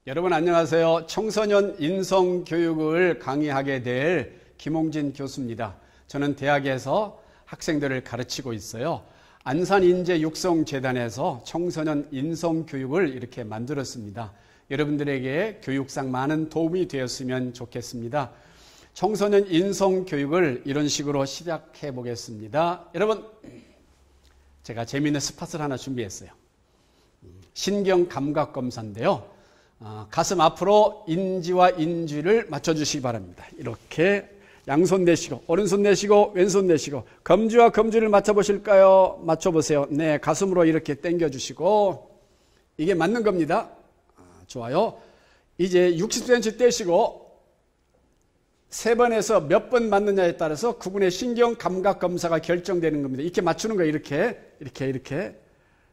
여러분 안녕하세요. 청소년 인성교육을 강의하게 될 김홍진 교수입니다. 저는 대학에서 학생들을 가르치고 있어요. 안산인재육성재단에서 청소년 인성교육을 이렇게 만들었습니다. 여러분들에게 교육상 많은 도움이 되었으면 좋겠습니다. 청소년 인성교육을 이런 식으로 시작해 보겠습니다. 여러분, 제가 재미있는 스팟을 하나 준비했어요. 신경감각검사인데요. 가슴 앞으로 인지와 인지를 맞춰주시기 바랍니다. 이렇게 양손 내쉬고 오른손 내쉬고 왼손 내쉬고 검지와 검지를 맞춰보실까요? 맞춰보세요. 네, 가슴으로 이렇게 당겨주시고 이게 맞는 겁니다. 좋아요. 이제 60cm 떼시고 3번에서 몇 번 맞느냐에 따라서 그분의 신경감각검사가 결정되는 겁니다. 이렇게 맞추는 거예요. 이렇게.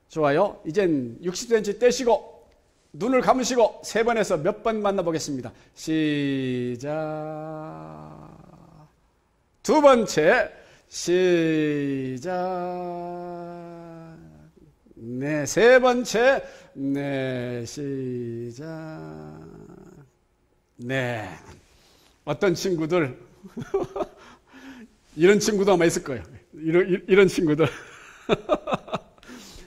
좋아요. 이젠 60cm 떼시고 눈을 감으시고 3번에서 몇 번 만나보겠습니다. 시작. 2번째. 시작. 네. 3번째. 네. 시작. 네. 어떤 친구들, 이런 친구도 아마 있을 거예요. 이런 친구들.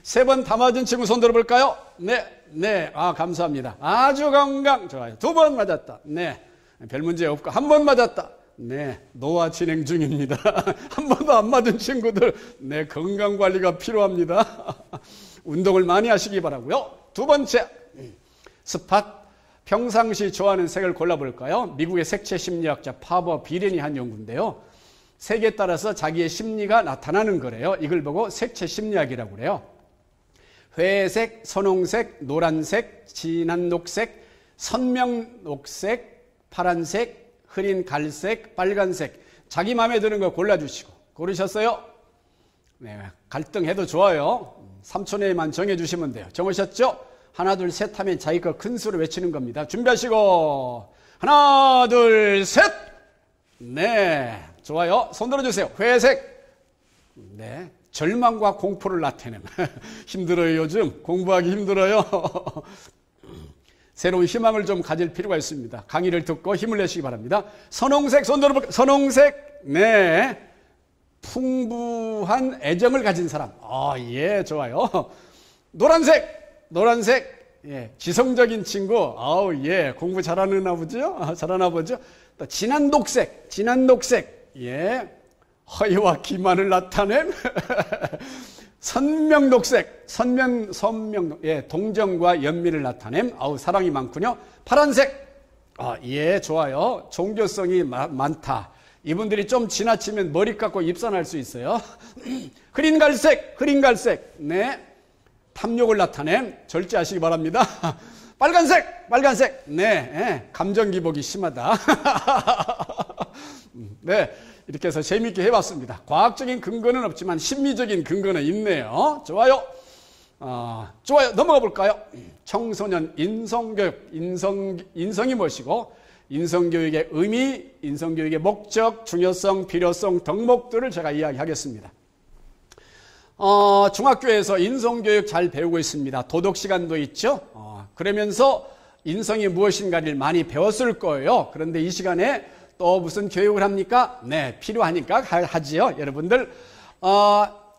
3번 다 맞은 친구 손 들어볼까요? 네. 감사합니다. 아주 건강. 좋아요. 2번 맞았다. 네. 별 문제 없고, 1번 맞았다. 네. 노화 진행 중입니다. 1번도 안 맞은 친구들, 네. 건강 관리가 필요합니다. 운동을 많이 하시기 바라고요. 2번째. 스팟. 평상시 좋아하는 색을 골라볼까요? 미국의 색채 심리학자 파버 비렌이 한 연구인데요. 색에 따라서 자기의 심리가 나타나는 거래요. 이걸 보고 색채 심리학이라고 그래요. 회색, 선홍색, 노란색, 진한 녹색, 선명 녹색, 파란색, 흐린 갈색, 빨간색. 자기 마음에 드는 거 골라주시고. 고르셨어요? 네, 갈등해도 좋아요. 3초 내에만 정해주시면 돼요. 정하셨죠? 하나, 둘, 셋 하면 자기 거 큰 수로 외치는 겁니다. 준비하시고 하나, 둘, 셋. 네, 좋아요. 손 들어주세요. 회색. 네, 절망과 공포를 나타내는. 힘들어요. 요즘 공부하기 힘들어요. 새로운 희망을 좀 가질 필요가 있습니다. 강의를 듣고 힘을 내시기 바랍니다. 선홍색. 손 들어볼까요? 선홍색. 네, 풍부한 애정을 가진 사람. 예, 좋아요. 노란색. 예, 지성적인 친구. 예, 공부 잘하나 보죠? 잘하나 보죠? 또 진한 녹색. 예, 허위와 기만을 나타낸 선명 녹색. 예, 동정과 연민을 나타낸 사랑이 많군요. 파란색. 예, 좋아요. 종교성이 많다. 이분들이 좀 지나치면 머리 깎고 입산할 수 있어요. 흐린 갈색. 네. 탐욕을 나타낸 절제하시기 바랍니다. 빨간색. 네, 감정 기복이 심하다. 네, 이렇게 해서 재미있게 해봤습니다. 과학적인 근거는 없지만 심리적인 근거는 있네요. 좋아요. 넘어가 볼까요? 청소년 인성교육, 인성이 무엇이고 인성교육의 의미, 인성교육의 목적, 중요성, 필요성, 덕목들을 제가 이야기하겠습니다. 중학교에서 인성교육 잘 배우고 있습니다. 도덕 시간도 있죠. 그러면서 인성이 무엇인가를 많이 배웠을 거예요. 그런데 이 시간에 또 무슨 교육을 합니까? 네, 필요하니까 하지요. 여러분들,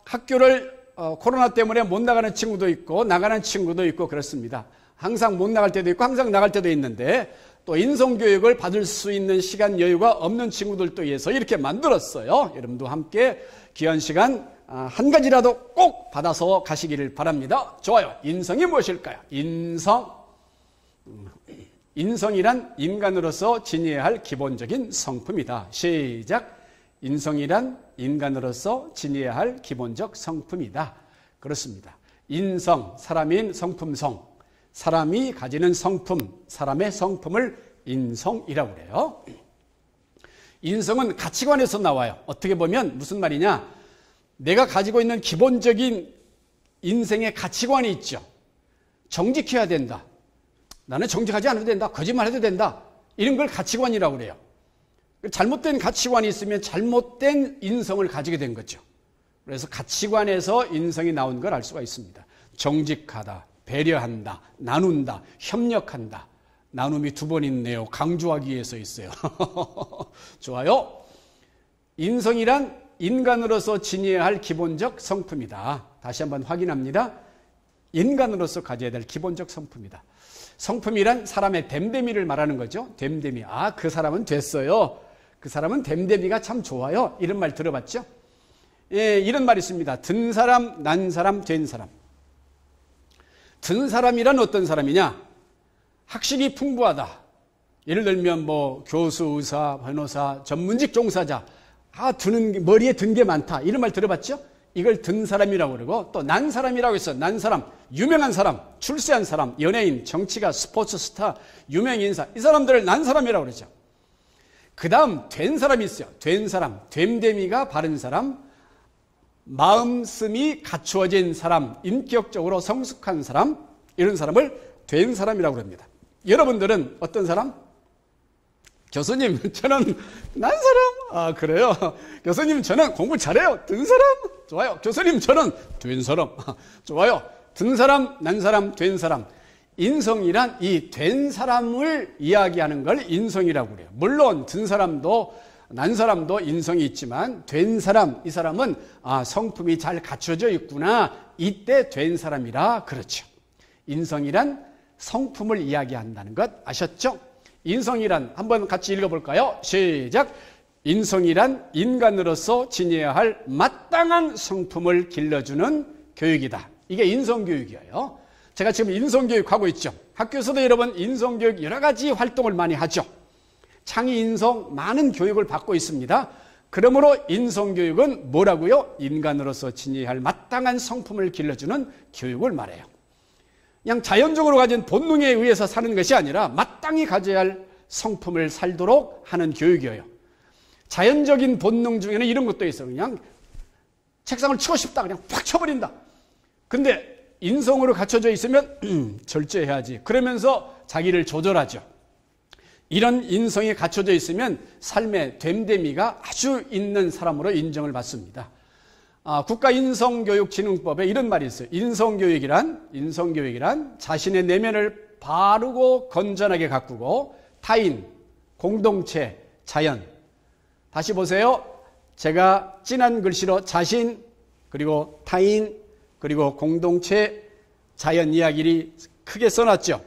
학교를 코로나 때문에 못 나가는 친구도 있고 나가는 친구도 있고 그렇습니다. 항상 못 나갈 때도 있고 항상 나갈 때도 있는데 또 인성교육을 받을 수 있는 시간 여유가 없는 친구들도 위해서 이렇게 만들었어요. 여러분도 함께 귀한 시간 한 가지라도 꼭 받아서 가시기를 바랍니다. 좋아요. 인성이 무엇일까요? 인성이란 인간으로서 지녀야 할 기본적인 성품이다. 시작. 인성이란 인간으로서 지녀야 할 기본적 성품이다. 그렇습니다. 인성, 사람인 성품성, 사람이 가지는 성품, 사람의 성품을 인성이라고 그래요. 인성은 가치관에서 나와요. 어떻게 보면 무슨 말이냐? 내가 가지고 있는 기본적인 인생의 가치관이 있죠. 정직해야 된다. 나는 정직하지 않아도 된다. 거짓말해도 된다. 이런 걸 가치관이라고 그래요. 잘못된 가치관이 있으면 잘못된 인성을 가지게 된 거죠. 그래서 가치관에서 인성이 나온 걸 알 수가 있습니다. 정직하다, 배려한다, 나눈다, 협력한다. 나눔이 2번 있네요. 강조하기 위해서 있어요. 좋아요. 인성이란 인간으로서 지녀야 할 기본적 성품이다. 다시 한번 확인합니다. 인간으로서 가져야 될 기본적 성품이다. 성품이란 사람의 됨됨이를 말하는 거죠. 됨됨이. 아, 그 사람은 됐어요. 그 사람은 됨됨이가 참 좋아요. 이런 말 들어봤죠? 예, 이런 말이 있습니다. 든 사람, 난 사람, 된 사람. 든 사람이란 어떤 사람이냐? 학식이 풍부하다. 예를 들면 뭐 교수, 의사, 변호사, 전문직 종사자. 아, 머리에 든 게 많다. 이런 말 들어봤죠? 이걸 든 사람이라고 그러고, 또 난 사람이라고 했어. 난 사람, 유명한 사람, 출세한 사람, 연예인, 정치가, 스포츠 스타, 유명 인사. 이 사람들을 난 사람이라고 그러죠. 그 다음 된 사람이 있어요. 된 사람, 됨됨이가 바른 사람, 마음씀이 갖추어진 사람, 인격적으로 성숙한 사람, 이런 사람을 된 사람이라고 합니다. 여러분들은 어떤 사람? 교수님, 저는 난 사람. 아, 그래요? 교수님, 저는 공부 잘해요. 든 사람. 좋아요. 교수님, 저는 된 사람. 좋아요. 든 사람, 난 사람, 된 사람. 인성이란 이 된 사람을 이야기하는 걸 인성이라고 그래요. 물론 든 사람도 난 사람도 인성이 있지만 된 사람, 이 사람은 아, 성품이 잘 갖춰져 있구나. 이때 된 사람이라 그렇죠. 인성이란 성품을 이야기한다는 것 아셨죠? 인성이란 한번 같이 읽어볼까요? 시작. 인성이란 인간으로서 지녀야 할 마땅한 성품을 길러주는 교육이다. 이게 인성교육이에요. 제가 지금 인성교육하고 있죠. 학교에서도 여러분 인성교육 여러 가지 활동을 많이 하죠. 창의인성 많은 교육을 받고 있습니다. 그러므로 인성교육은 뭐라고요? 인간으로서 지녀야 할 마땅한 성품을 길러주는 교육을 말해요. 그냥 자연적으로 가진 본능에 의해서 사는 것이 아니라 마땅히 가져야 할 성품을 살도록 하는 교육이에요. 자연적인 본능 중에는 이런 것도 있어요. 그냥 책상을 치고 싶다. 그냥 팍 쳐버린다. 근데 인성으로 갖춰져 있으면 절제해야지. 그러면서 자기를 조절하죠. 이런 인성이 갖춰져 있으면 삶의 됨됨이가 아주 있는 사람으로 인정을 받습니다. 국가인성교육진흥법에 이런 말이 있어요. 인성교육이란 자신의 내면을 바르고 건전하게 가꾸고 타인, 공동체, 자연. 다시 보세요. 제가 진한 글씨로 자신, 그리고 타인, 그리고 공동체, 자연 이야기를 크게 써놨죠.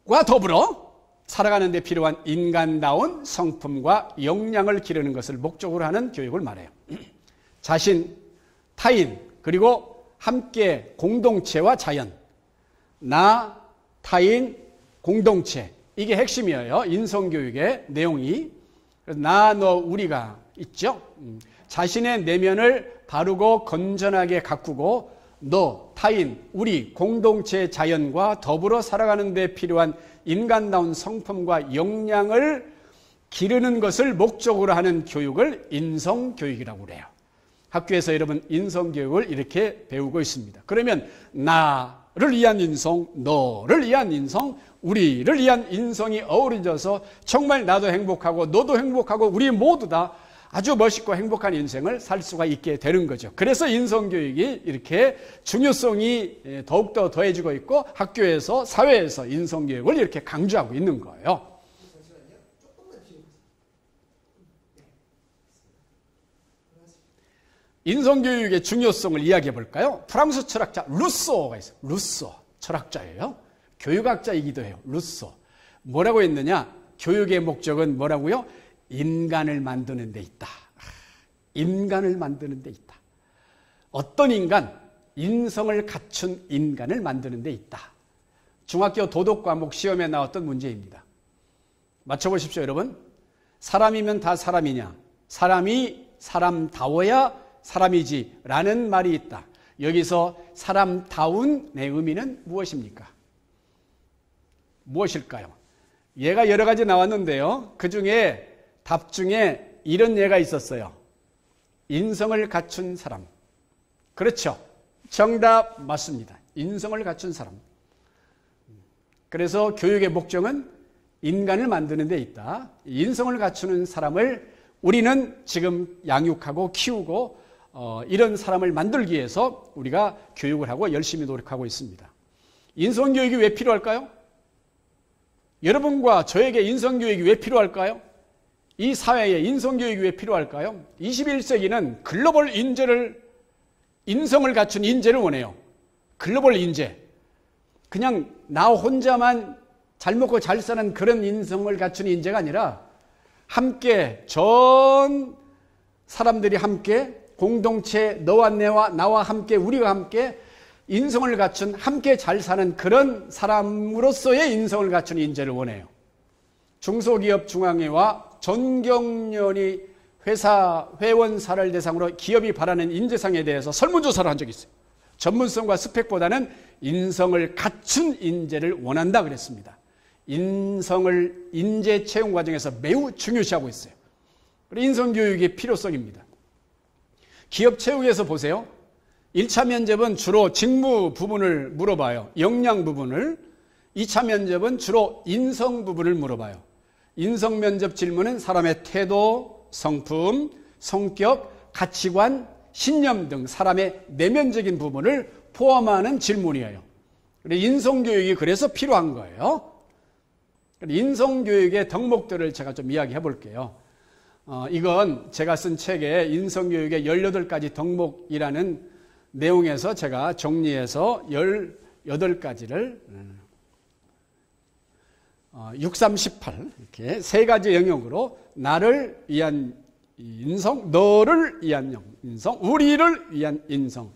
과 더불어 살아가는 데 필요한 인간다운 성품과 역량을 기르는 것을 목적으로 하는 교육을 말해요. 자신, 타인, 그리고 함께 공동체와 자연. 나, 타인, 공동체. 이게 핵심이에요. 인성교육의 내용이. 그래서 나, 너, 우리가 있죠. 자신의 내면을 바르고 건전하게 가꾸고 너, 타인, 우리, 공동체, 자연과 더불어 살아가는 데 필요한 인간다운 성품과 역량을 기르는 것을 목적으로 하는 교육을 인성교육이라고 그래요. 학교에서 여러분 인성교육을 이렇게 배우고 있습니다. 그러면 나를 위한 인성, 너를 위한 인성, 우리를 위한 인성이 어우러져서 정말 나도 행복하고 너도 행복하고 우리 모두 다 아주 멋있고 행복한 인생을 살 수가 있게 되는 거죠. 그래서 인성교육이 이렇게 중요성이 더욱더 더해지고 있고 학교에서 사회에서 인성교육을 이렇게 강조하고 있는 거예요. 인성교육의 중요성을 이야기해 볼까요? 프랑스 철학자 루소가 있어요. 루소 철학자예요. 교육학자이기도 해요. 루소. 뭐라고 했느냐? 교육의 목적은 뭐라고요? 인간을 만드는 데 있다. 인간을 만드는 데 있다. 어떤 인간? 인성을 갖춘 인간을 만드는 데 있다. 중학교 도덕과목 시험에 나왔던 문제입니다. 맞춰보십시오, 여러분. 사람이면 다 사람이냐? 사람이 사람다워야 사람이지 라는 말이 있다. 여기서 사람다운의 의미는 무엇입니까? 무엇일까요? 예가 여러 가지 나왔는데요. 그 중에 답 중에 이런 예가 있었어요. 인성을 갖춘 사람. 그렇죠. 정답 맞습니다. 인성을 갖춘 사람. 그래서 교육의 목적은 인간을 만드는 데 있다. 인성을 갖추는 사람을 우리는 지금 양육하고 키우고 이런 사람을 만들기 위해서 우리가 교육을 하고 열심히 노력하고 있습니다. 인성교육이 왜 필요할까요? 여러분과 저에게 인성교육이 왜 필요할까요? 이 사회에 인성교육이 왜 필요할까요? 21세기는 글로벌 인성을 갖춘 인재를 원해요. 글로벌 인재. 그냥 나 혼자만 잘 먹고 잘 사는 그런 인성을 갖춘 인재가 아니라 함께 전 사람들이 함께 공동체 너와 나와 함께 우리가 함께 인성을 갖춘 함께 잘 사는 그런 사람으로서의 인성을 갖춘 인재를 원해요. 중소기업 중앙회와 전경련이 회원사를 대상으로 기업이 바라는 인재상에 대해서 설문조사를 한 적이 있어요. 전문성과 스펙보다는 인성을 갖춘 인재를 원한다 그랬습니다. 인성을 인재 채용 과정에서 매우 중요시하고 있어요. 인성교육의 필요성입니다. 기업 채용에서 보세요. 1차 면접은 주로 직무 부분을 물어봐요. 역량 부분을. 2차 면접은 주로 인성 부분을 물어봐요. 인성 면접 질문은 사람의 태도, 성품, 성격, 가치관, 신념 등 사람의 내면적인 부분을 포함하는 질문이에요. 인성교육이 그래서 필요한 거예요. 인성교육의 덕목들을 제가 좀 이야기해 볼게요. 이건 제가 쓴 책에 인성교육의 18가지 덕목이라는 내용에서 제가 정리해서 18가지를 6318 이렇게 세 가지 영역으로 나를 위한 인성, 너를 위한 인성, 우리를 위한 인성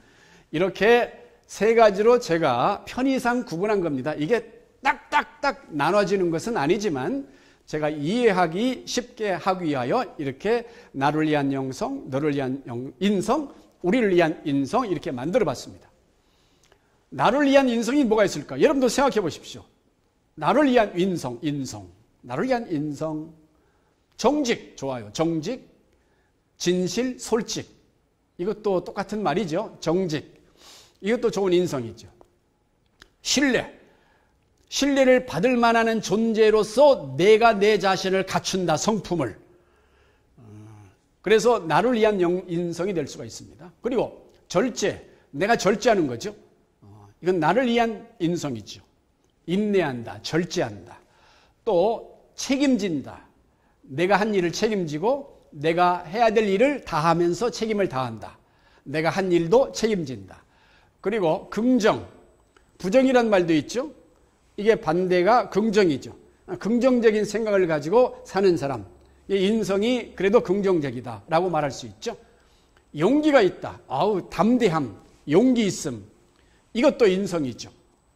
이렇게 세 가지로 제가 편의상 구분한 겁니다. 이게 딱딱딱 나눠지는 것은 아니지만 제가 이해하기 쉽게 하기 위하여 이렇게 나를 위한 영성, 너를 위한 인성, 우리를 위한 인성 이렇게 만들어 봤습니다. 나를 위한 인성이 뭐가 있을까? 여러분도 생각해 보십시오. 나를 위한 인성. 나를 위한 인성. 정직, 좋아요. 정직, 진실, 솔직. 이것도 똑같은 말이죠. 정직. 이것도 좋은 인성이죠. 신뢰. 신뢰를 받을 만한 존재로서 내가 내 자신을 갖춘다, 성품을. 그래서 나를 위한 인성이 될 수가 있습니다. 그리고 절제, 내가 절제하는 거죠. 이건 나를 위한 인성이죠. 인내한다, 절제한다. 또 책임진다. 내가 한 일을 책임지고 내가 해야 될 일을 다하면서 책임을 다한다. 내가 한 일도 책임진다. 그리고 긍정, 부정이란 말도 있죠. 이게 반대가 긍정이죠. 긍정적인 생각을 가지고 사는 사람. 인성이 그래도 긍정적이다라고 말할 수 있죠. 용기가 있다. 담대함, 용기 있음. 이것도 인성이죠.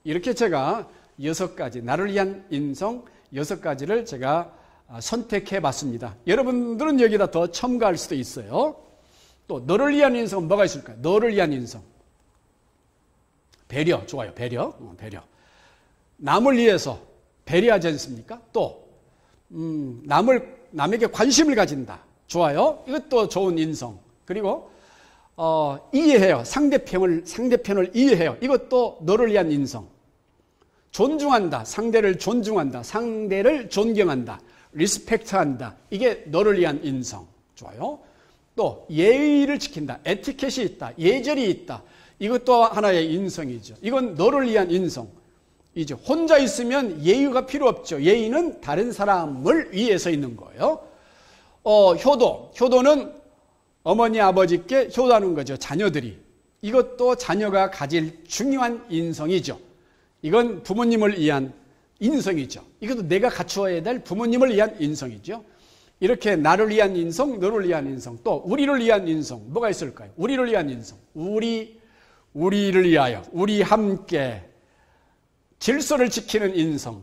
이렇게 제가 6가지, 나를 위한 인성 6가지를 제가 선택해 봤습니다. 여러분들은 여기다 더 첨가할 수도 있어요. 또 너를 위한 인성은 뭐가 있을까요? 너를 위한 인성. 배려, 좋아요. 배려. 남을 위해서 배려하지 않습니까? 또 남에게 관심을 가진다. 좋아요. 이것도 좋은 인성. 그리고 이해해요. 상대편을 이해해요. 이것도 너를 위한 인성. 존중한다. 상대를 존중한다. 상대를 존경한다. 리스펙트한다. 이게 너를 위한 인성. 좋아요. 또 예의를 지킨다. 에티켓이 있다. 예절이 있다. 이것도 하나의 인성이죠. 이건 너를 위한 인성. 이제 혼자 있으면 예의가 필요 없죠. 예의는 다른 사람을 위해서 있는 거예요. 효도는 어머니 아버지께 효도하는 거죠. 자녀들이. 이것도 자녀가 가질 중요한 인성이죠. 이건 부모님을 위한 인성이죠. 이것도 내가 갖추어야 될 부모님을 위한 인성이죠. 이렇게 나를 위한 인성, 너를 위한 인성, 또 우리를 위한 인성 뭐가 있을까요? 우리를 위한 인성. 우리를 위하여 우리 함께 질서를 지키는 인성.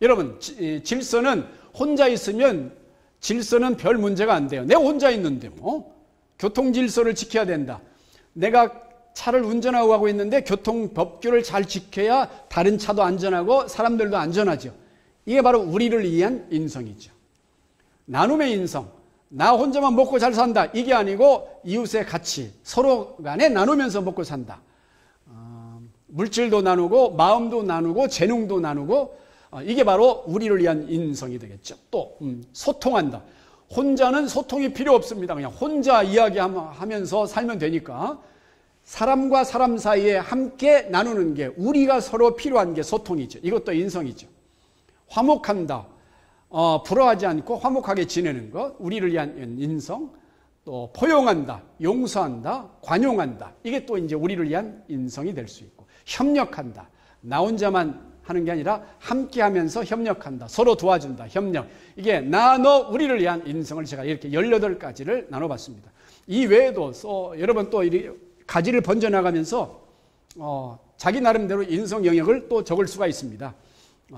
여러분, 질서는 혼자 있으면 질서는 별 문제가 안 돼요. 내가 혼자 있는데 교통 질서를 지켜야 된다. 내가 차를 운전하고 가고 있는데 교통 법규를 잘 지켜야 다른 차도 안전하고 사람들도 안전하죠. 이게 바로 우리를 위한 인성이죠. 나눔의 인성. 나 혼자만 먹고 잘 산다. 이게 아니고 이웃의 가치. 서로 간에 나누면서 먹고 산다. 물질도 나누고 마음도 나누고 재능도 나누고 이게 바로 우리를 위한 인성이 되겠죠. 또 소통한다. 혼자는 소통이 필요 없습니다. 그냥 혼자 이야기하면서 살면 되니까 사람과 사람 사이에 함께 나누는 게 우리가 서로 필요한 게 소통이죠. 이것도 인성이죠. 화목한다. 불화하지 않고 화목하게 지내는 것, 우리를 위한 인성, 또 포용한다, 용서한다, 관용한다. 이게 또 이제 우리를 위한 인성이 될 수 있고, 협력한다. 나 혼자만 하는 게 아니라 함께 하면서 협력한다. 서로 도와준다. 협력. 이게 나, 너, 우리를 위한 인성을 제가 이렇게 18가지를 나눠봤습니다. 이 외에도 여러분 또 가지를 번져나가면서 자기 나름대로 인성 영역을 또 적을 수가 있습니다.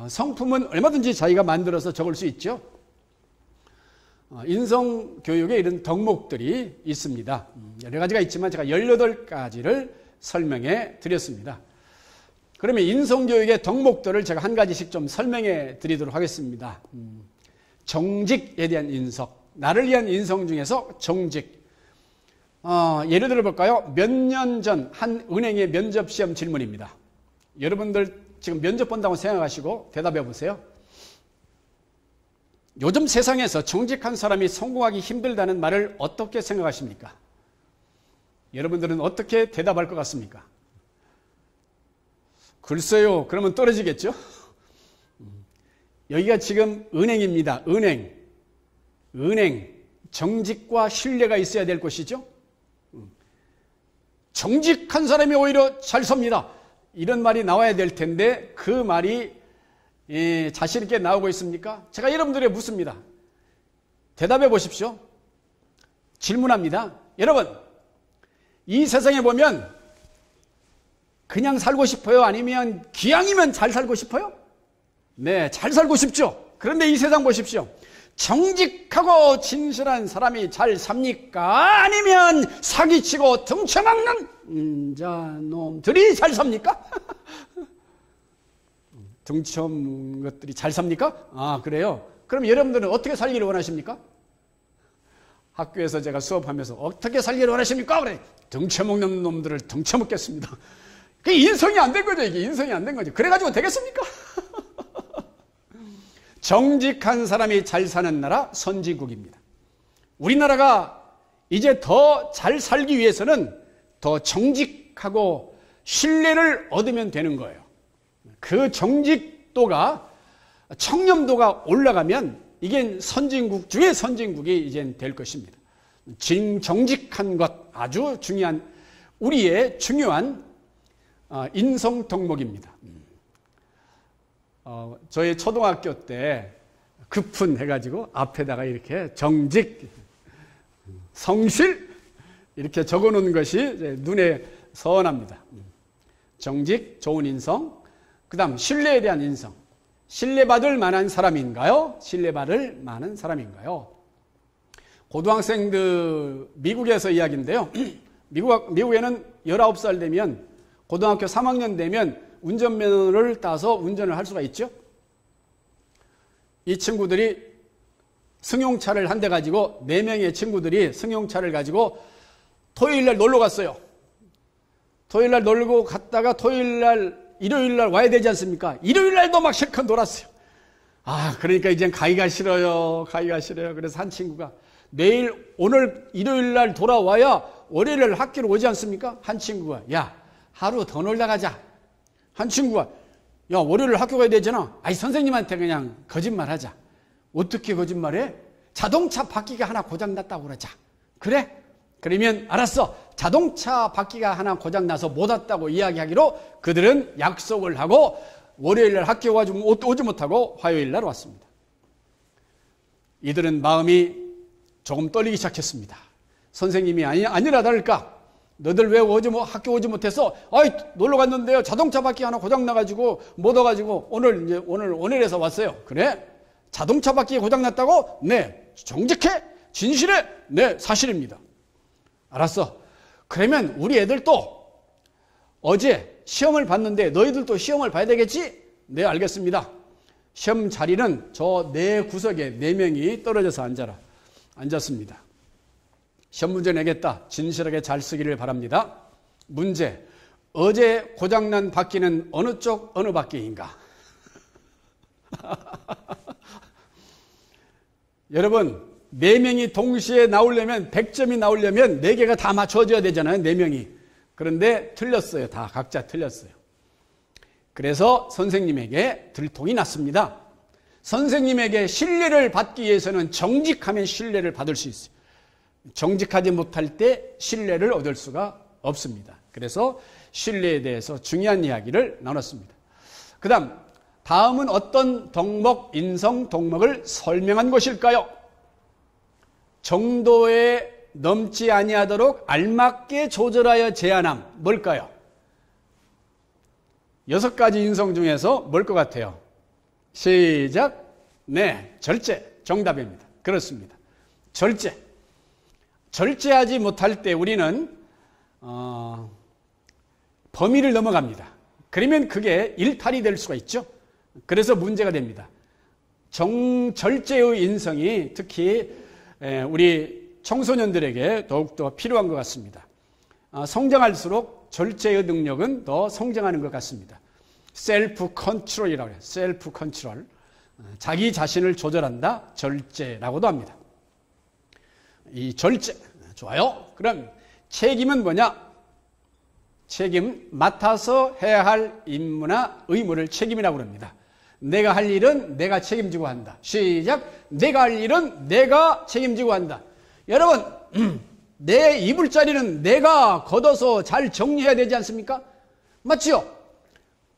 성품은 얼마든지 자기가 만들어서 적을 수 있죠. 인성 교육에 이런 덕목들이 있습니다. 여러 가지가 있지만 제가 18가지를 설명해 드렸습니다. 그러면 인성 교육의 덕목들을 제가 한 가지씩 좀 설명해 드리도록 하겠습니다. 정직에 대한 인성, 나를 위한 인성 중에서 정직. 예를 들어 볼까요? 몇 년 전 한 은행의 면접 시험 질문입니다. 여러분들 지금 면접 본다고 생각하시고 대답해 보세요. 요즘 세상에서 정직한 사람이 성공하기 힘들다는 말을 어떻게 생각하십니까? 여러분들은 어떻게 대답할 것 같습니까? 글쎄요, 그러면 떨어지겠죠? 여기가 지금 은행입니다. 은행. 정직과 신뢰가 있어야 될 곳이죠? 정직한 사람이 오히려 잘 섭니다. 이런 말이 나와야 될 텐데 그 말이 자신 있게 나오고 있습니까? 제가 여러분들에게 묻습니다. 대답해 보십시오. 질문합니다. 여러분, 이 세상에 보면 그냥 살고 싶어요? 아니면 기왕이면 잘 살고 싶어요? 네, 잘 살고 싶죠. 그런데 이 세상 보십시오. 정직하고 진실한 사람이 잘 삽니까? 아니면 사기치고 등쳐먹는 자놈들이 잘 삽니까? 등쳐먹는 것들이 잘 삽니까? 그래요? 그럼 여러분들은 어떻게 살기를 원하십니까? 학교에서 제가 수업하면서 어떻게 살기를 원하십니까? 그래, 등쳐먹는 놈들을 등쳐먹겠습니다. 그게 인성이 안 된 거죠. 이게 인성이 안 된 거죠. 그래가지고 되겠습니까? 정직한 사람이 잘 사는 나라 선진국입니다. 우리나라가 이제 더 잘 살기 위해서는 더 정직하고 신뢰를 얻으면 되는 거예요. 그 정직도가, 청렴도가 올라가면 이게 선진국 중에 선진국이 이제 될 것입니다. 정직한 것, 아주 중요한, 우리의 중요한 인성 덕목입니다. 저희 초등학교 때 급훈 해가지고 앞에다가 이렇게 정직, 성실 이렇게 적어놓은 것이 눈에 선합니다. 정직, 좋은 인성, 그 다음 신뢰에 대한 인성. 신뢰받을 만한 사람인가요? 신뢰받을 만한 사람인가요? 고등학생들 미국에서 이야기인데요. 미국에는 19살 되면 고등학교 3학년 되면 운전면허를 따서 운전을 할 수가 있죠. 이 친구들이 승용차를 한 대 가지고 4명의 친구들이 승용차를 가지고 토요일날 놀러 갔어요. 토요일날 놀고 갔다가 일요일날 와야 되지 않습니까? 일요일날도 막 실컷 놀았어요. 그러니까 이젠 가기가 싫어요. 그래서 한 친구가 오늘 일요일날 돌아와야 월요일날 학교로 오지 않습니까? 한 친구가 야, 하루 더 놀다 가자. 한 친구가 야, 월요일 학교 가야 되잖아. 선생님한테 그냥 거짓말하자. 어떻게 거짓말해? 자동차 바퀴가 하나 고장났다고 그러자. 그래? 그러면 알았어. 자동차 바퀴가 하나 고장나서 못 왔다고 이야기하기로 그들은 약속을 하고 월요일날 학교 가지고 오지 못하고 화요일날 왔습니다. 이들은 마음이 조금 떨리기 시작했습니다. 선생님이 아니라 다를까? 너들 왜 학교 오지 못해서? 놀러 갔는데요. 자동차 바퀴 하나 고장나가지고 못 와가지고 오늘에서 왔어요. 그래? 자동차 바퀴 고장났다고? 네. 정직해? 진실해? 네. 사실입니다. 알았어. 그러면 우리 애들도 어제 시험을 봤는데 너희들도 시험을 봐야 되겠지? 네, 알겠습니다. 시험 자리는 저 네 구석에 4명이 떨어져서 앉았습니다. 시험 문제 내겠다. 진실하게 잘 쓰기를 바랍니다. 문제. 어제 고장난 바퀴는 어느 바퀴인가? 여러분, 4명이 동시에 나오려면 100점이 나오려면 4개가 다 맞춰져야 되잖아요. 4명이. 그런데 틀렸어요. 다 각자 틀렸어요. 그래서 선생님에게 들통이 났습니다. 선생님에게 신뢰를 받기 위해서는 정직하면 신뢰를 받을 수 있어요. 정직하지 못할 때 신뢰를 얻을 수가 없습니다. 그래서 신뢰에 대해서 중요한 이야기를 나눴습니다. 다음은 어떤 덕목, 인성 덕목을 설명한 것일까요? 정도에 넘지 아니하도록 알맞게 조절하여 제한함. 뭘까요? 6가지 인성 중에서 뭘 것 같아요? 시작. 네, 절제. 정답입니다. 그렇습니다. 절제. 절제하지 못할 때 우리는 범위를 넘어갑니다. 그러면 그게 일탈이 될 수가 있죠. 그래서 문제가 됩니다. 절제의 인성이 특히 우리 청소년들에게 더욱더 필요한 것 같습니다. 성장할수록 절제의 능력은 더 성장하는 것 같습니다. 셀프 컨트롤이라고 해요. 셀프 컨트롤. 자기 자신을 조절한다. 절제라고도 합니다. 이 절제. 좋아요. 그럼 책임은 뭐냐? 책임, 맡아서 해야 할 임무나 의무를 책임이라고 합니다. 내가 할 일은 내가 책임지고 한다. 시작. 내가 할 일은 내가 책임지고 한다. 여러분, 내 이불자리는 내가 걷어서 잘 정리해야 되지 않습니까? 맞죠?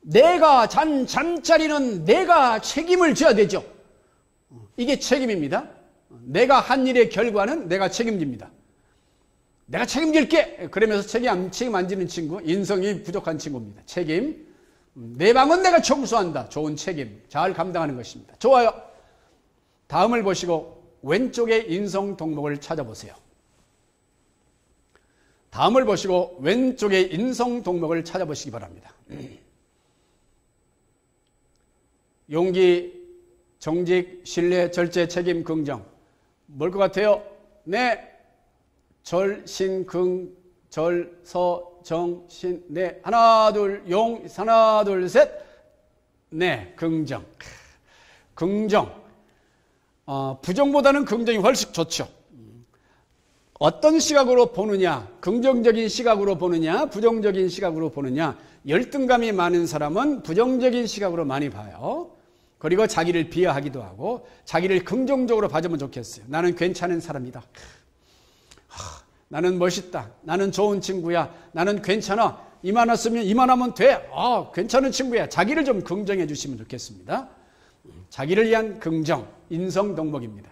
내가 잔 잠자리는 내가 책임을 져야 되죠. 이게 책임입니다. 내가 한 일의 결과는 내가 책임집니다. 내가 책임질게. 그러면서 책임 안 지는 친구, 인성이 부족한 친구입니다. 책임. 내 방은 내가 청소한다. 좋은 책임. 잘 감당하는 것입니다. 좋아요. 다음을 보시고 왼쪽의 인성 덕목을 찾아보세요. 다음을 보시고 왼쪽의 인성 덕목을 찾아보시기 바랍니다. 용기, 정직, 신뢰, 절제, 책임, 긍정. 뭘 것 같아요? 네. 절, 신, 긍, 절, 서, 정, 신, 네. 하나, 둘, 용, 하나, 둘, 셋. 네. 긍정. 긍정. 부정보다는 긍정이 훨씬 좋죠. 어떤 시각으로 보느냐, 긍정적인 시각으로 보느냐, 부정적인 시각으로 보느냐, 열등감이 많은 사람은 부정적인 시각으로 많이 봐요. 그리고 자기를 비하하기도 하고, 자기를 긍정적으로 봐주면 좋겠어요. 나는 괜찮은 사람이다. 나는 멋있다. 나는 좋은 친구야. 나는 괜찮아. 이만했으면 이만하면 돼. 괜찮은 친구야. 자기를 좀 긍정해 주시면 좋겠습니다. 자기를 위한 긍정, 인성 덕목입니다.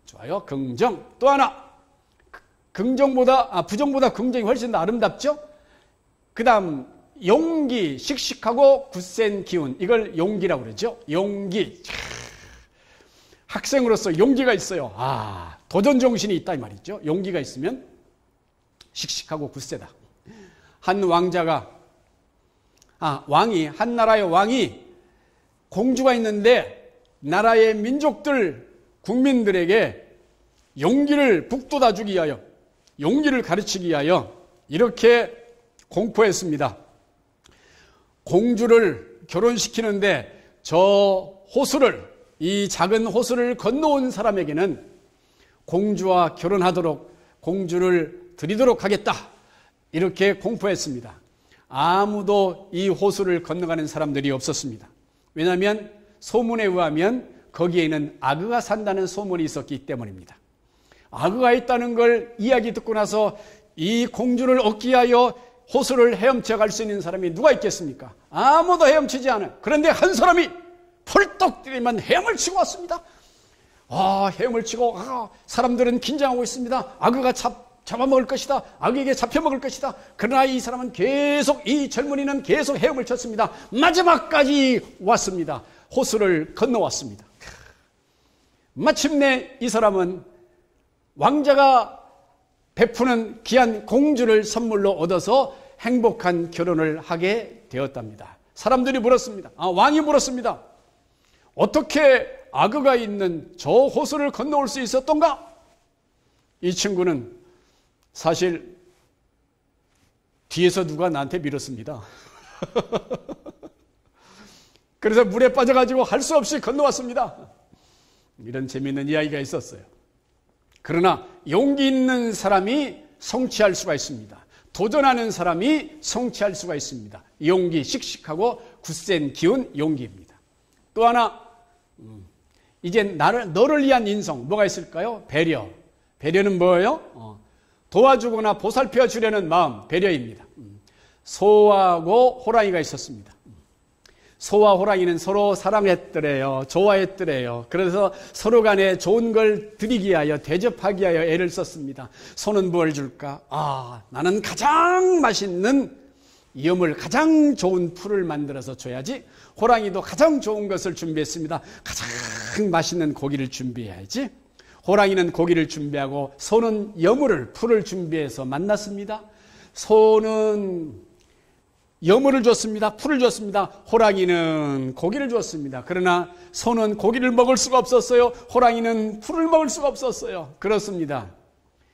좋아요. 긍정. 또 하나. 부정보다 긍정이 훨씬 더 아름답죠? 그 다음, 용기, 씩씩하고 굳센 기운. 이걸 용기라고 그러죠? 용기. 학생으로서 용기가 있어요. 도전 정신이 있다 이 말이죠. 용기가 있으면 씩씩하고 굳세다. 한 왕자가, 한 나라의 왕이 공주가 있는데 나라의 민족들, 국민들에게 용기를 북돋아 주기 위하여, 용기를 가르치기 위하여 이렇게 공포했습니다. 공주를 결혼시키는데 이 작은 호수를 건너온 사람에게는 공주와 결혼하도록 공주를 드리도록 하겠다. 이렇게 공포했습니다. 아무도 이 호수를 건너가는 사람들이 없었습니다. 왜냐하면 소문에 의하면 거기에는 악어가 산다는 소문이 있었기 때문입니다. 악어가 있다는 걸 이야기 듣고 나서 이 공주를 얻기 위하여 호수를 헤엄쳐 갈 수 있는 사람이 누가 있겠습니까? 아무도 헤엄치지 않아요. 그런데 한 사람이 펄떡 뛰면 헤엄을 치고 왔습니다. 헤엄을 치고 사람들은 긴장하고 있습니다. 악어가 잡아먹을 것이다. 악에게 잡혀먹을 것이다. 그러나 이 사람은 이 젊은이는 계속 헤엄을 쳤습니다. 마지막까지 왔습니다. 호수를 건너왔습니다. 마침내 이 사람은 왕자가 베푸는 귀한 공주를 선물로 얻어서 행복한 결혼을 하게 되었답니다. 사람들이 물었습니다. 왕이 물었습니다. 어떻게 악어가 있는 저 호수를 건너올 수 있었던가? 이 친구는 사실 뒤에서 누가 나한테 밀었습니다. 그래서 물에 빠져가지고 할 수 없이 건너왔습니다. 이런 재미있는 이야기가 있었어요. 그러나 용기 있는 사람이 성취할 수가 있습니다. 도전하는 사람이 성취할 수가 있습니다. 용기, 씩씩하고 굳센 기운, 용기입니다. 또 하나, 이제 너를 위한 인성, 뭐가 있을까요? 배려. 배려는 뭐예요? 도와주거나 보살펴 주려는 마음, 배려입니다. 소하고 호랑이가 있었습니다. 소와 호랑이는 서로 사랑했더래요. 좋아했더래요. 그래서 서로 간에 좋은 걸 드리기 위하여, 대접하기 위하여 애를 썼습니다. 소는 뭘 줄까? 나는 가장 맛있는 염을, 가장 좋은 풀을 만들어서 줘야지. 호랑이도 가장 좋은 것을 준비했습니다. 가장 맛있는 고기를 준비해야지. 호랑이는 고기를 준비하고 소는 여물을, 풀을 준비해서 만났습니다. 소는 여물을 줬습니다. 풀을 줬습니다. 호랑이는 고기를 줬습니다. 그러나 소는 고기를 먹을 수가 없었어요. 호랑이는 풀을 먹을 수가 없었어요. 그렇습니다.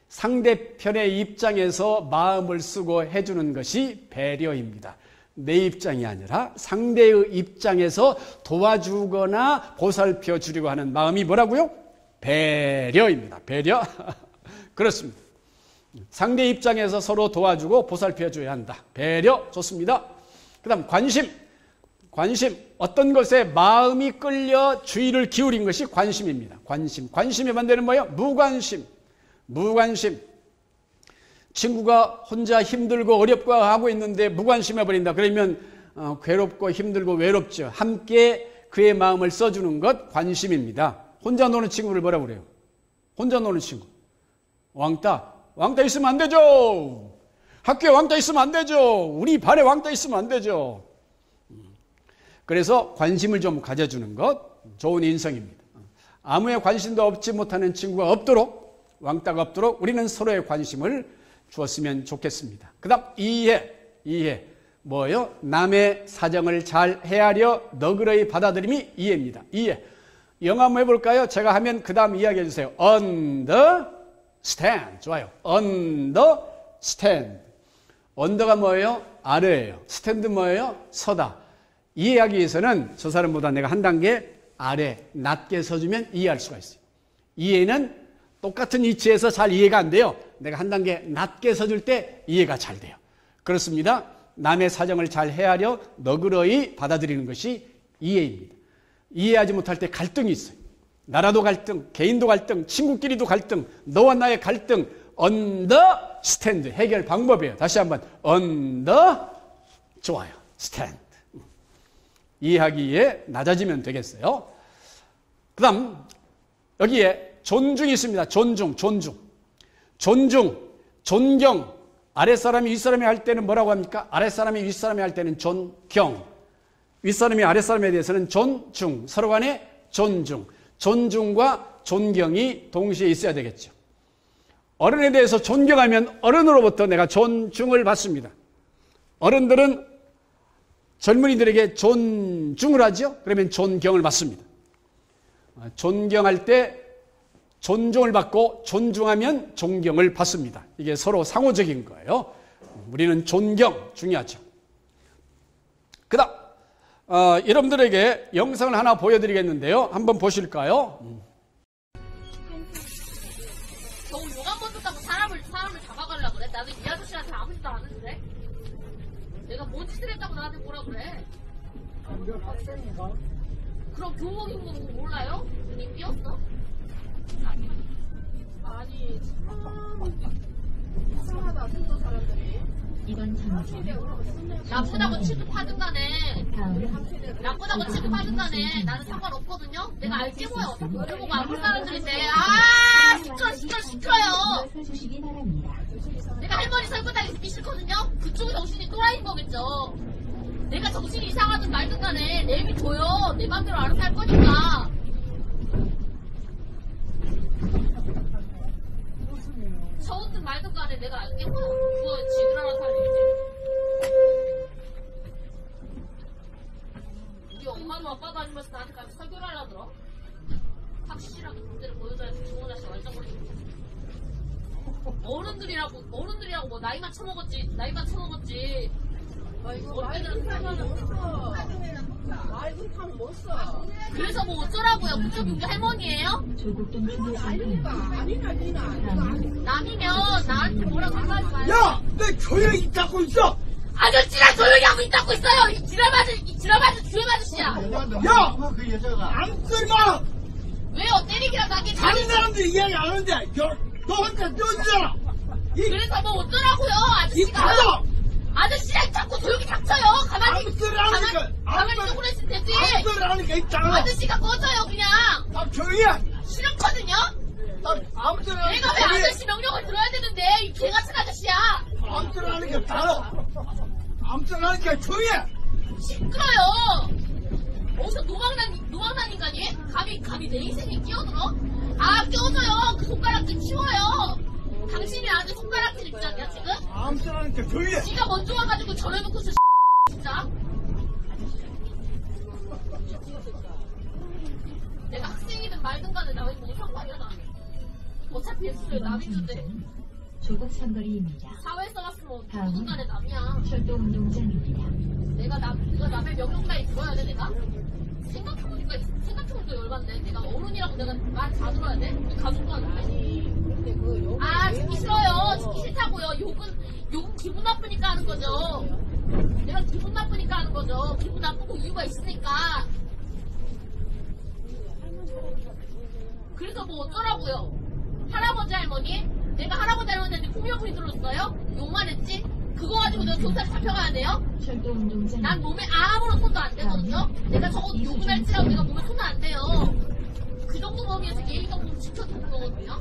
상대편의 입장에서 마음을 쓰고 해주는 것이 배려입니다. 내 입장이 아니라 상대의 입장에서 도와주거나 보살펴 주려고 하는 마음이 뭐라고요? 배려입니다. 배려. 그렇습니다. 상대 입장에서 서로 도와주고 보살펴 줘야 한다. 배려, 좋습니다. 그 다음 관심. 어떤 것에 마음이 끌려 주의를 기울인 것이 관심입니다. 관심의 반대는 뭐예요? 무관심. 친구가 혼자 힘들고 어렵고 하고 있는데 무관심해 버린다. 그러면 괴롭고 힘들고 외롭죠. 함께 그의 마음을 써주는 것 관심입니다. 혼자 노는 친구를 뭐라고 그래요? 혼자 노는 친구. 왕따 있으면 안 되죠. 학교에 왕따 있으면 안 되죠. 우리 반에 왕따 있으면 안 되죠. 그래서 관심을 좀 가져주는 것 좋은 인성입니다. 아무의 관심도 얻지 못하는 친구가 없도록, 왕따가 없도록 우리는 서로의 관심을 주었으면 좋겠습니다. 그 다음 이해. 뭐예요? 남의 사정을 잘 헤아려 너그러이 받아들임이 이해입니다. 이해. 영어 한번 해볼까요? 제가 하면 그 다음 이야기해 주세요. understand. 좋아요. understand. under가 뭐예요? 아래예요. stand 뭐예요? 서다. 이해하기 위해서는 저 사람보다 내가 한 단계 아래, 낮게 서주면 이해할 수가 있어요. 이해는 똑같은 위치에서 잘 이해가 안 돼요. 내가 한 단계 낮게 서줄 때 이해가 잘 돼요. 그렇습니다. 남의 사정을 잘 헤아려 너그러이 받아들이는 것이 이해입니다. 이해하지 못할 때 갈등이 있어요. 나라도 갈등, 개인도 갈등, 친구끼리도 갈등, 너와 나의 갈등, understand, 해결 방법이에요. 다시 한번, 좋아요, stand. 이해하기에 낮아지면 되겠어요. 그 다음, 여기에 존중이 있습니다. 존중. 존경. 아랫사람이 윗사람이 할 때는 뭐라고 합니까? 아랫사람이 윗사람이 할 때는 존경. 윗사람이 아랫사람에 대해서는 존중. 서로 간에 존중. 존중과 존경이 동시에 있어야 되겠죠. 어른에 대해서 존경하면 어른으로부터 내가 존중을 받습니다. 어른들은 젊은이들에게 존중을 하죠. 그러면 존경을 받습니다. 존경할 때 존중을 받고 존중하면 존경을 받습니다. 이게 서로 상호적인 거예요. 우리는 존경 중요하죠. 그 다음 여러분들에게 영상을 하나 보여드리겠는데요. 한번 보실까요? 너 욕 한 번 듣다고 사람을 잡아가려고 그래? 나는 이 아저씨한테 아무 짓도 안 했는데? 내가 뭔 짓을 했다고 나한테 뭐라 그래? 그럼 교복 입은 거 몰라요? 눈이 삐었어? 아니 참 이상하다. 생도 사람들이 이번 정지 나쁘다고 취급하든가네. 나쁘다고 취급하든가네. 나는 상관없거든요. 내가 알게 뭐요. 그리고 아픈 사람들인데 시켜요. 서주시기 바랍니다. 내가 할머니 설거지하기 듣기 싫거든요. 그쪽이 정신이 또라이인 거겠죠. 내가 정신이 이상하든 말든 간에 내비둬요. 내 맘대로 알아서 할 거니까. 저었든 말든 간에 내가 알게 뭐야. 그거 지들 알아서 할 일이지. 우리 엄마도 아빠도 아니면서 나한테 가서 설교를 하려더라. 확실하게 문제를 보여줘야지 좋은 자식 얼쩡거리지. 어른들이라고 뭐 나이만 처먹었지. 아 이거 말도 참 못 써. 그래서 뭐 어쩌라고요? 그쪽이 우리 할머니예요? 조국동 중대상입니다. 남이면 나한테 뭐라고 하지 마요. 야! 내 조용히 있다고 있어! 아저씨랑 조용히 하고 있다고 있어요. 이 지랄맞은 주임 아저씨야. 야! 그 여자가 안 끌마! 왜요? 때리기라도 하겠지. 다른 사람들이 이야기 안 하는데 너 혼자 떠들잖아. 그래서 뭐 어쩌라고요, 이 아저씨가. 가서 아저씨랑 자꾸 조용히 닥쳐요. 가만히, 아무 소리 안 하니까. 가만히 쪼그려 있으면 되지. 아무 소리 안 하니까 있잖아. 아저씨가 꺼져요, 그냥. 아 조용히 해. 싫었거든요? 아무 소리 안 하니까. 내가 왜 아저씨 명령을 들어야 되는데, 이 개같은 아저씨야. 아무 소리 안 하니까 있잖아. 아무 소리 안 하니까 조용히 해. 시끄러요. 어디서 노망난 인간이? 감히 내 인생에 끼어들어? 아, 끼어져요. 그 손가락질 치워요. 당신이 나한테 손가락질 입장이야, 지금? 아무 소리 안 하니까 조용히 해. 지가 먼저 와가지고 저래놓고서 진짜. 내가 학생이든 말든 간에 나왜 뭐 상관이야, 나. 어차피 X를 남인데 조국 삼거리입니다. 사회에서 왔으면 누구든 간에 남이야. 철도운동장입니다. 내가 남의 명령까지 들어야 돼, 내가? 생각해보니까 열받네. 내가 어른이라고 내가 말 다 들어야 돼? 우리 가족도 아니고. 아, 듣기 싫어요. 듣기 싫다고요. 욕은 기분 나쁘니까 하는 거죠. 내가 기분 나쁘니까 하는 거죠. 기분 나쁘고 이유가 있으니까. 그래서 뭐 어쩌라고요? 할아버지 할머니? 내가 할아버지 할머니한테 폭력을 들었어요? 욕만 했지? 그거 가지고 내가 경찰에 잡혀가야 돼요? 철도운동장. 난 몸에 아무런 손도 안 되거든요? 내가 적어도 욕을 할지라도 내가 몸에 손도 안 돼요. 그 정도 범위에서 예의 정도는 지켜주는 거거든요?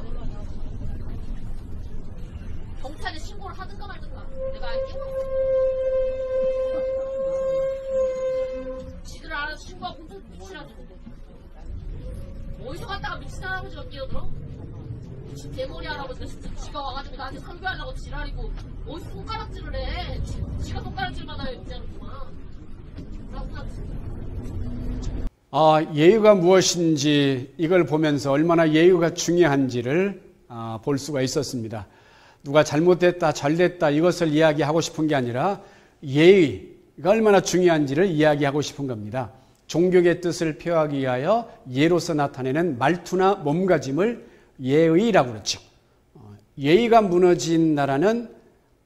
경찰에 신고를 하든가 말든가. 내가 알게. 지들 알아서 신고하고 혼자 미치라지고. 어디서 갔다가 미친 할아버지가 끼어들어? 대머리 할아버지가 진짜 지가 와가지고 나한테 선교하려고 지랄이고 어디서 손가락질을 해. 지가 손가락질 받아야 되잖구만. 예의가 무엇인지 이걸 보면서 얼마나 예의가 중요한지를 볼 수가 있었습니다. 누가 잘못됐다, 잘됐다 이것을 이야기하고 싶은 게 아니라 예의가 얼마나 중요한지를 이야기하고 싶은 겁니다. 종교의 뜻을 표하기 위하여 예로서 나타내는 말투나 몸가짐을 예의라고 그러죠. 예의가 무너진 나라는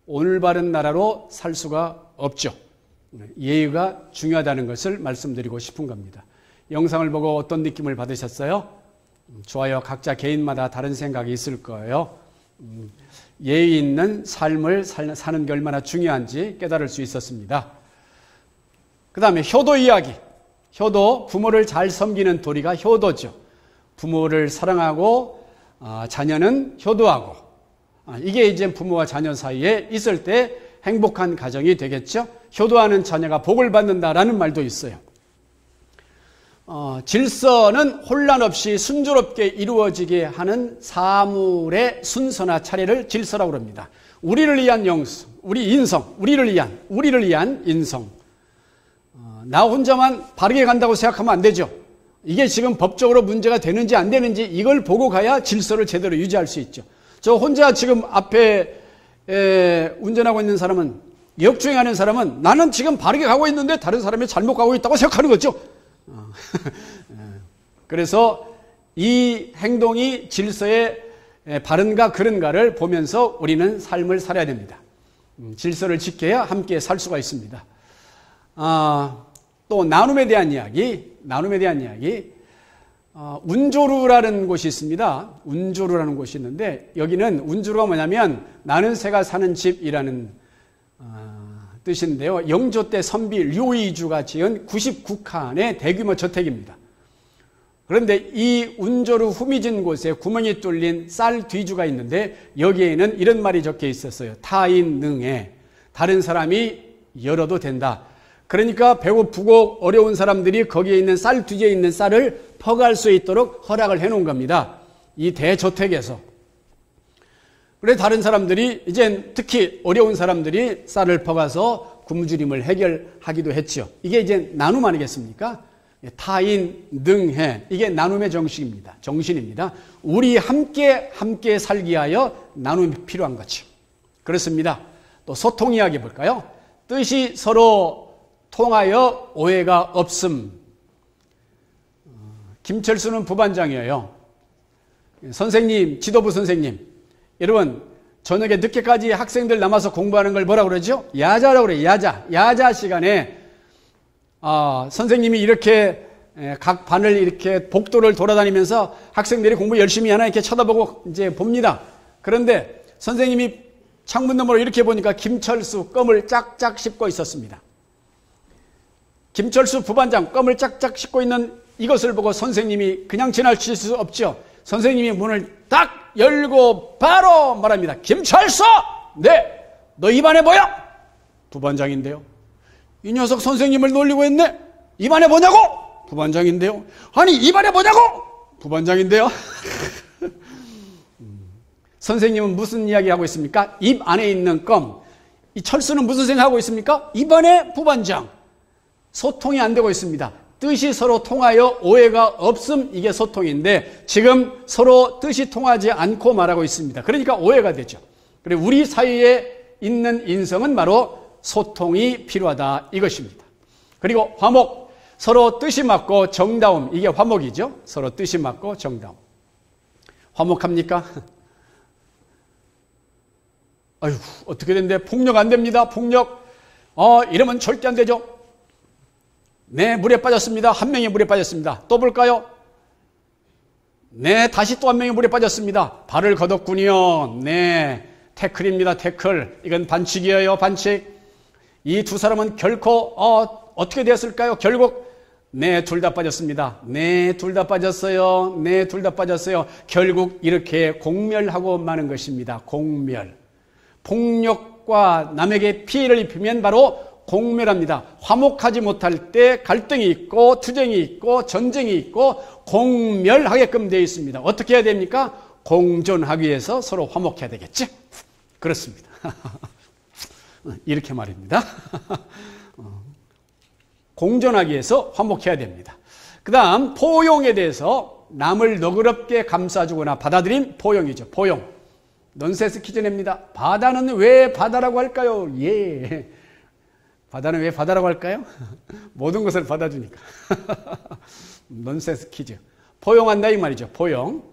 올바른 나라로 살 수가 없죠. 예의가 중요하다는 것을 말씀드리고 싶은 겁니다. 영상을 보고 어떤 느낌을 받으셨어요? 좋아요. 각자 개인마다 다른 생각이 있을 거예요. 예의 있는 삶을 사는 게 얼마나 중요한지 깨달을 수 있었습니다. 그 다음에 효도 이야기. 효도, 부모를 잘 섬기는 도리가 효도죠. 부모를 사랑하고 자녀는 효도하고 이게 이제 부모와 자녀 사이에 있을 때 행복한 가정이 되겠죠. 효도하는 자녀가 복을 받는다라는 말도 있어요. 질서는 혼란 없이 순조롭게 이루어지게 하는 사물의 순서나 차례를 질서라고 합니다. 우리를 위한 영성, 우리를 위한 인성. 나 혼자만 바르게 간다고 생각하면 안 되죠. 이게 지금 법적으로 문제가 되는지 안 되는지 이걸 보고 가야 질서를 제대로 유지할 수 있죠. 저 혼자 지금 앞에 운전하고 있는 사람은, 역주행하는 사람은 나는 지금 바르게 가고 있는데 다른 사람이 잘못 가고 있다고 생각하는 거죠. 그래서 이 행동이 질서에 바른가 그른가를 보면서 우리는 삶을 살아야 됩니다. 질서를 지켜야 함께 살 수가 있습니다. 또 나눔에 대한 이야기. 운조루라는 곳이 있습니다. 운조루라는 곳이 있는데 여기는 운조루가 뭐냐면 나는 새가 사는 집이라는 뜻인데요. 영조 때 선비 류이주가 지은 99칸의 대규모 저택입니다. 그런데 이 운조루 후미진 곳에 구멍이 뚫린 쌀 뒤주가 있는데 여기에는 이런 말이 적혀 있었어요. 타인 능해. 다른 사람이 열어도 된다. 그러니까 배고프고 어려운 사람들이 거기에 있는 쌀 뒤에 있는 쌀을 퍼갈 수 있도록 허락을 해놓은 겁니다. 이 대저택에서. 그래서 다른 사람들이 이제 특히 어려운 사람들이 쌀을 퍼가서 굶주림을 해결하기도 했죠. 이게 이제 나눔 아니겠습니까? 타인 능해. 이게 나눔의 정신입니다. 우리 함께 살기 위하여 나눔이 필요한 거죠. 그렇습니다. 또 소통 이야기 볼까요? 뜻이 서로 통하여 오해가 없음. 김철수는 부반장이에요. 선생님, 지도부 선생님. 여러분, 저녁에 늦게까지 학생들 남아서 공부하는 걸 뭐라고 그러죠? 야자라고 그래요. 야자 시간에 선생님이 이렇게 각 반을 이렇게 복도를 돌아다니면서 학생들이 공부 열심히 하나 이렇게 쳐다보고 이제 봅니다. 그런데 선생님이 창문 너머로 이렇게 보니까 김철수 껌을 짝짝 씹고 있었습니다. 김철수 부반장 껌을 짝짝 씹고 있는 이것을 보고 선생님이 그냥 지나칠 수 없죠. 선생님이 문을 딱 열고 바로 말합니다. 김철수! 네! 너 입안에 뭐야? 부반장인데요. 이 녀석 선생님을 놀리고 있네. 입안에 뭐냐고? 부반장인데요. 아니 입안에 뭐냐고? 부반장인데요. 선생님은 무슨 이야기하고 있습니까? 입 안에 있는 껌. 이 철수는 무슨 생각하고 있습니까? 입 안에 부반장. 소통이 안 되고 있습니다. 뜻이 서로 통하여 오해가 없음, 이게 소통인데 지금 서로 뜻이 통하지 않고 말하고 있습니다. 그러니까 오해가 되죠. 그리고 우리 사이에 있는 인성은 바로 소통이 필요하다, 이것입니다. 그리고 화목, 서로 뜻이 맞고 정다움, 이게 화목이죠. 서로 뜻이 맞고 정다움. 화목합니까? 아유, 어떻게 된대? 폭력 안 됩니다. 폭력. 이러면 절대 안 되죠. 네, 물에 빠졌습니다. 한 명이 물에 빠졌습니다. 또 볼까요? 네, 다시 또 한 명이 물에 빠졌습니다. 발을 걷었군요. 네, 태클입니다. 태클. 이건 반칙이에요. 반칙. 이 두 사람은 결코 어떻게 되었을까요? 결국 네, 둘 다 빠졌습니다. 네, 둘 다 빠졌어요. 네, 둘 다 빠졌어요. 결국 이렇게 공멸하고 마는 것입니다. 공멸. 폭력과 남에게 피해를 입히면 바로 공멸합니다. 화목하지 못할 때 갈등이 있고 투쟁이 있고 전쟁이 있고 공멸하게끔 되어 있습니다. 어떻게 해야 됩니까? 공존하기 위해서 서로 화목해야 되겠지? 그렇습니다. 이렇게 말입니다. 공존하기 위해서 화목해야 됩니다. 그 다음 포용에 대해서 남을 너그럽게 감싸주거나 받아들인 포용이죠. 포용. 넌센스 퀴즈 냅니다. 바다는 왜 바다라고 할까요? 예. 바다는 왜 바다라고 할까요? 모든 것을 받아주니까. 넌센스 퀴즈. 포용한다 이 말이죠. 포용.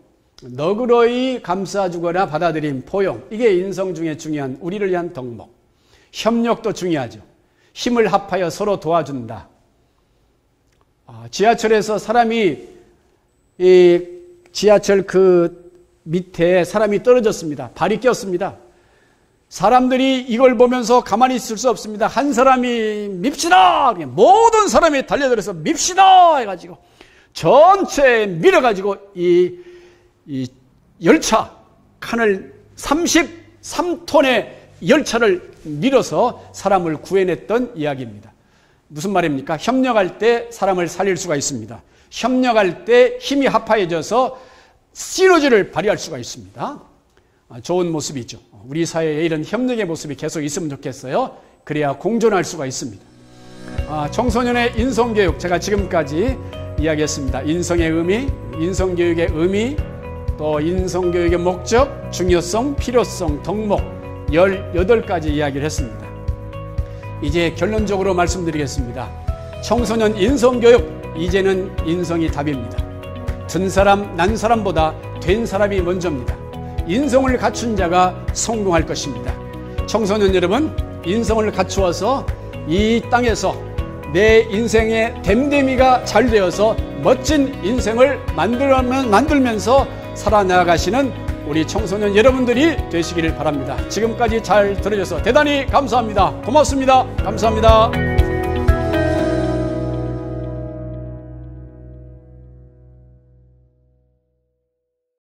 너그러이 감싸주거나 받아들인 포용. 이게 인성 중에 중요한 우리를 위한 덕목. 협력도 중요하죠. 힘을 합하여 서로 도와준다. 지하철에서 사람이 이 지하철 그 밑에 사람이 떨어졌습니다. 발이 꼈습니다. 사람들이 이걸 보면서 가만히 있을 수 없습니다. 한 사람이 밉시다! 모든 사람이 달려들어서 밉시다! 해가지고 전체 밀어가지고 이 열차 칸을 33톤의 열차를 밀어서 사람을 구해냈던 이야기입니다. 무슨 말입니까? 협력할 때 사람을 살릴 수가 있습니다. 협력할 때 힘이 합하여져서 시너지를 발휘할 수가 있습니다. 좋은 모습이죠. 우리 사회에 이런 협력의 모습이 계속 있으면 좋겠어요. 그래야 공존할 수가 있습니다. 청소년의 인성교육, 제가 지금까지 이야기했습니다. 인성의 의미, 인성교육의 의미, 또 인성교육의 목적, 중요성, 필요성, 덕목 18가지 이야기를 했습니다. 이제 결론적으로 말씀드리겠습니다. 청소년 인성교육, 이제는 인성이 답입니다. 든 사람, 난 사람보다 된 사람이 먼저입니다. 인성을 갖춘 자가 성공할 것입니다. 청소년 여러분, 인성을 갖추어서 이 땅에서 내 인생의 댐댐이가 잘 되어서 멋진 인생을 만들면서 살아나가시는 우리 청소년 여러분들이 되시기를 바랍니다. 지금까지 잘 들어줘서 대단히 감사합니다. 고맙습니다. 감사합니다.